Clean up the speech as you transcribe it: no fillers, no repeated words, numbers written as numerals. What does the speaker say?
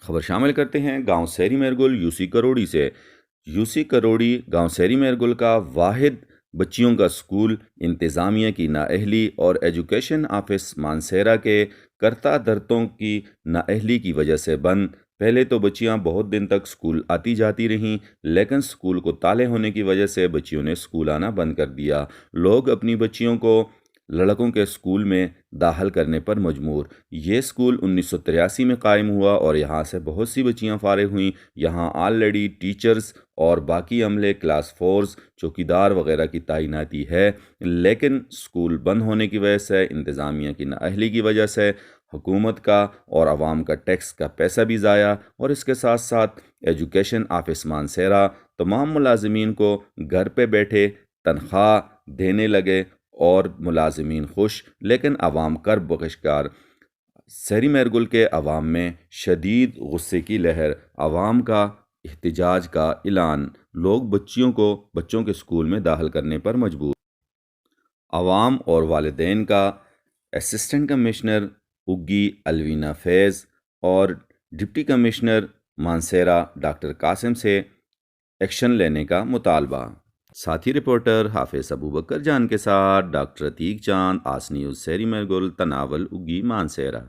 خبر شامل کرتے ہیں گاؤں سیری میرگل یوسی کروڑی سے۔ یوسی کروڑی گاؤں سیری میرگل کا واحد بچیوں کا سکول انتظامیہ کی نااہلی اور ایجوکیشن آفس مانسیرا کے کرتا دھرتوں کی نااہلی کی وجہ سے بند۔ پہلے تو بچیاں بہت دن تک سکول آتی جاتی رہیں، لیکن سکول کو تالے ہونے کی وجہ سے بچیوں نے سکول آنا بند کر دیا۔ لوگ اپنی بچیوں کو لڑکوں کے سکول میں داخل کرنے پر مجبور۔ یہ سکول 1983 میں قائم ہوا اور یہاں سے بہت سی بچیاں فارغ ہوئیں۔ یہاں آلریڈی ٹیچرز اور باقی عملے، کلاس فورس، چوکیدار وغیرہ کی تعیناتی ہے، لیکن سکول بند ہونے کی وجہ سے، انتظامیہ کی نااہلی کی وجہ سے، حکومت کا اور عوام کا ٹیکس کا پیسہ بھی ضائع، اور اس کے ساتھ ساتھ ایجوکیشن آفس مانسیرا تمام ملازمین کو گھر پہ بیٹھے تنخواہ دینے لگے اور ملازمین خوش، لیکن عوام کرب و شکار۔ سیری میرگل کے عوام میں شدید غصے کی لہر، عوام کا احتجاج کا اعلان، لوگ بچوں کے سکول میں داخل کرنے پر مجبور۔ عوام اور والدین کا اسسٹنٹ کمشنر اگی الوینا فیض اور deputy commissioner Mansehra doctor Qasim سے ایکشن لینے کا مطالبہ۔ ساتھی رپورٹر حافظ ابوبکر جان کے ساتھ ڈاکٹر عتیق چاند، آس نیوز سیری میرگل، تناول اگی، مانسیرا۔